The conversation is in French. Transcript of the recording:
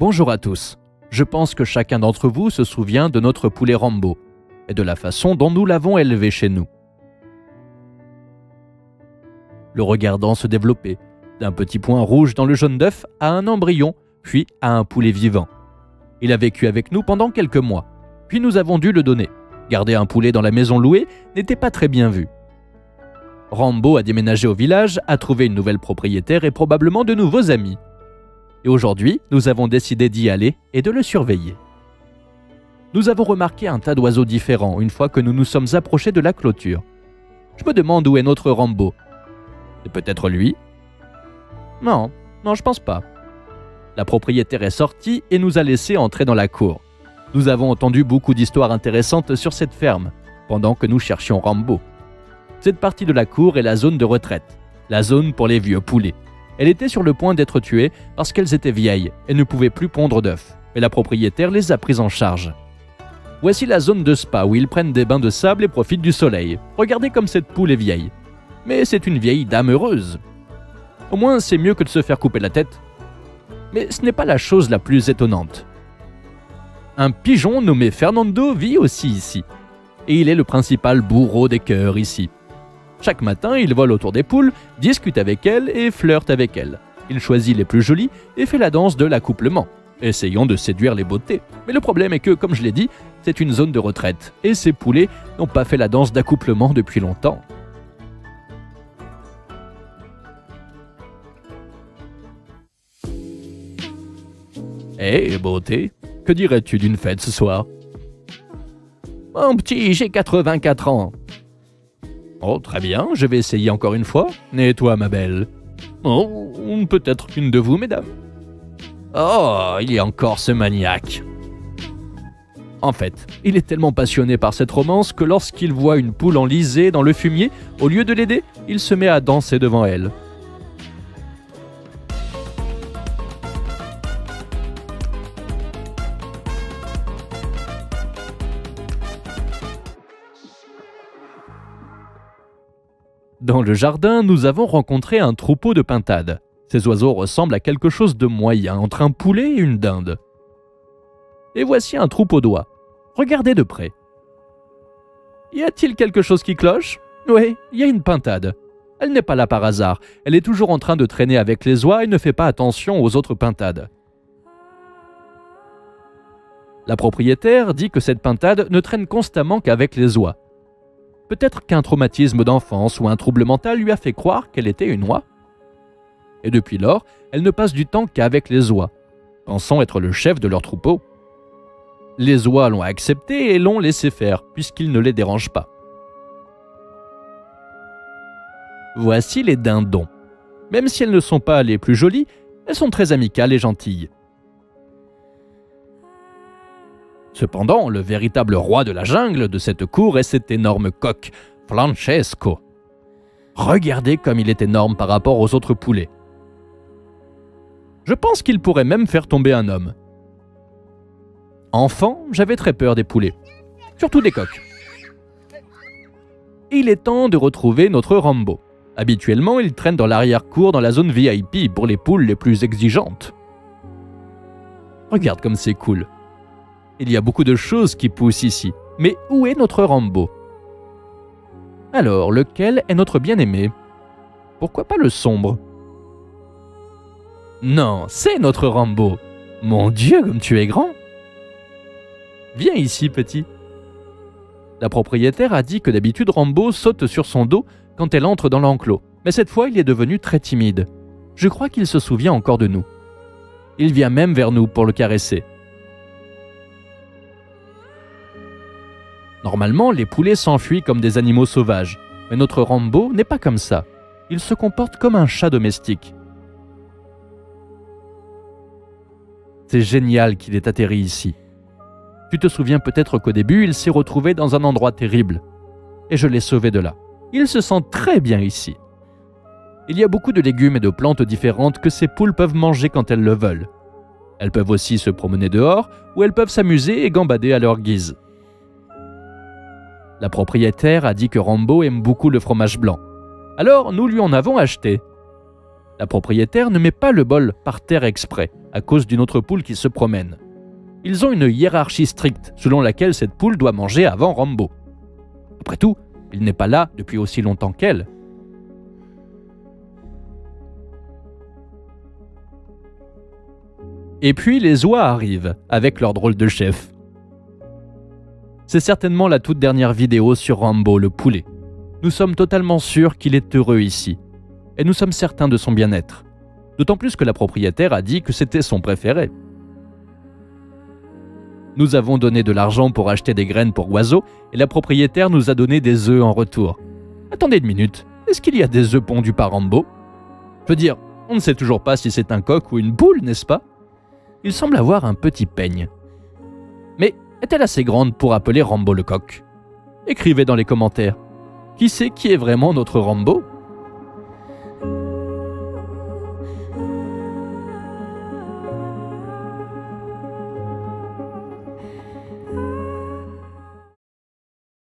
Bonjour à tous. Je pense que chacun d'entre vous se souvient de notre poulet Rambo et de la façon dont nous l'avons élevé chez nous. Le regardant se développer, d'un petit point rouge dans le jaune d'œuf à un embryon, puis à un poulet vivant. Il a vécu avec nous pendant quelques mois, puis nous avons dû le donner. Garder un poulet dans la maison louée n'était pas très bien vu. Rambo a déménagé au village, a trouvé une nouvelle propriétaire et probablement de nouveaux amis. Et aujourd'hui, nous avons décidé d'y aller et de le surveiller. Nous avons remarqué un tas d'oiseaux différents une fois que nous nous sommes approchés de la clôture. Je me demande où est notre Rambo. C'est peut-être lui? Non, je pense pas. La propriétaire est sortie et nous a laissé entrer dans la cour. Nous avons entendu beaucoup d'histoires intéressantes sur cette ferme, pendant que nous cherchions Rambo. Cette partie de la cour est la zone de retraite, la zone pour les vieux poulets. Elle était sur le point d'être tuée parce qu'elles étaient vieilles et ne pouvaient plus pondre d'œufs, mais la propriétaire les a prises en charge. Voici la zone de spa où ils prennent des bains de sable et profitent du soleil. Regardez comme cette poule est vieille. Mais c'est une vieille dame heureuse. Au moins, c'est mieux que de se faire couper la tête. Mais ce n'est pas la chose la plus étonnante. Un pigeon nommé Fernando vit aussi ici. Et il est le principal bourreau des cœurs ici. Chaque matin, il vole autour des poules, discute avec elles et flirte avec elles. Il choisit les plus jolies et fait la danse de l'accouplement, essayant de séduire les beautés. Mais le problème est que, comme je l'ai dit, c'est une zone de retraite, et ces poulets n'ont pas fait la danse d'accouplement depuis longtemps. Hé, beauté, que dirais-tu d'une fête ce soir? Mon petit, j'ai 84 ans. Oh, très bien, je vais essayer encore une fois. Et toi, ma belle? Oh, peut-être qu'une de vous, mesdames. Oh, il y a encore ce maniaque. En fait, il est tellement passionné par cette romance que lorsqu'il voit une poule enlisée dans le fumier, au lieu de l'aider, il se met à danser devant elle. Dans le jardin, nous avons rencontré un troupeau de pintades. Ces oiseaux ressemblent à quelque chose de moyen entre un poulet et une dinde. Et voici un troupeau d'oies. Regardez de près. Y a-t-il quelque chose qui cloche? Oui, il y a une pintade. Elle n'est pas là par hasard. Elle est toujours en train de traîner avec les oies et ne fait pas attention aux autres pintades. La propriétaire dit que cette pintade ne traîne constamment qu'avec les oies. Peut-être qu'un traumatisme d'enfance ou un trouble mental lui a fait croire qu'elle était une oie. Et depuis lors, elle ne passe du temps qu'avec les oies, pensant être le chef de leur troupeau. Les oies l'ont accepté et l'ont laissé faire, puisqu'il ne les dérange pas. Voici les dindons. Même si elles ne sont pas les plus jolies, elles sont très amicales et gentilles. Cependant, le véritable roi de la jungle de cette cour est cet énorme coq, Francesco. Regardez comme il est énorme par rapport aux autres poulets. Je pense qu'il pourrait même faire tomber un homme. Enfant, j'avais très peur des poulets, surtout des coqs. Il est temps de retrouver notre Rambo. Habituellement, il traîne dans l'arrière-cour dans la zone VIP pour les poules les plus exigeantes. Regarde comme c'est cool. Il y a beaucoup de choses qui poussent ici. Mais où est notre Rambo? Alors, lequel est notre bien-aimé? Pourquoi pas le sombre? Non, c'est notre Rambo. Mon Dieu, comme tu es grand! Viens ici, petit. La propriétaire a dit que d'habitude Rambo saute sur son dos quand elle entre dans l'enclos. Mais cette fois, il est devenu très timide. Je crois qu'il se souvient encore de nous. Il vient même vers nous pour le caresser. Normalement, les poulets s'enfuient comme des animaux sauvages, mais notre Rambo n'est pas comme ça. Il se comporte comme un chat domestique. C'est génial qu'il ait atterri ici. Tu te souviens peut-être qu'au début, il s'est retrouvé dans un endroit terrible. Et je l'ai sauvé de là. Il se sent très bien ici. Il y a beaucoup de légumes et de plantes différentes que ces poules peuvent manger quand elles le veulent. Elles peuvent aussi se promener dehors, ou elles peuvent s'amuser et gambader à leur guise. La propriétaire a dit que Rambo aime beaucoup le fromage blanc. Alors, nous lui en avons acheté. La propriétaire ne met pas le bol par terre exprès, à cause d'une autre poule qui se promène. Ils ont une hiérarchie stricte, selon laquelle cette poule doit manger avant Rambo. Après tout, il n'est pas là depuis aussi longtemps qu'elle. Et puis les oies arrivent, avec leur drôle de chef. C'est certainement la toute dernière vidéo sur Rambo le poulet. Nous sommes totalement sûrs qu'il est heureux ici. Et nous sommes certains de son bien-être. D'autant plus que la propriétaire a dit que c'était son préféré. Nous avons donné de l'argent pour acheter des graines pour oiseaux et la propriétaire nous a donné des œufs en retour. Attendez une minute, est-ce qu'il y a des œufs pondus par Rambo? Je veux dire, on ne sait toujours pas si c'est un coq ou une poule, n'est-ce pas? Il semble avoir un petit peigne. Mais est-elle assez grande pour appeler Rambo le coq? Écrivez dans les commentaires. Qui sait qui est vraiment notre Rambo?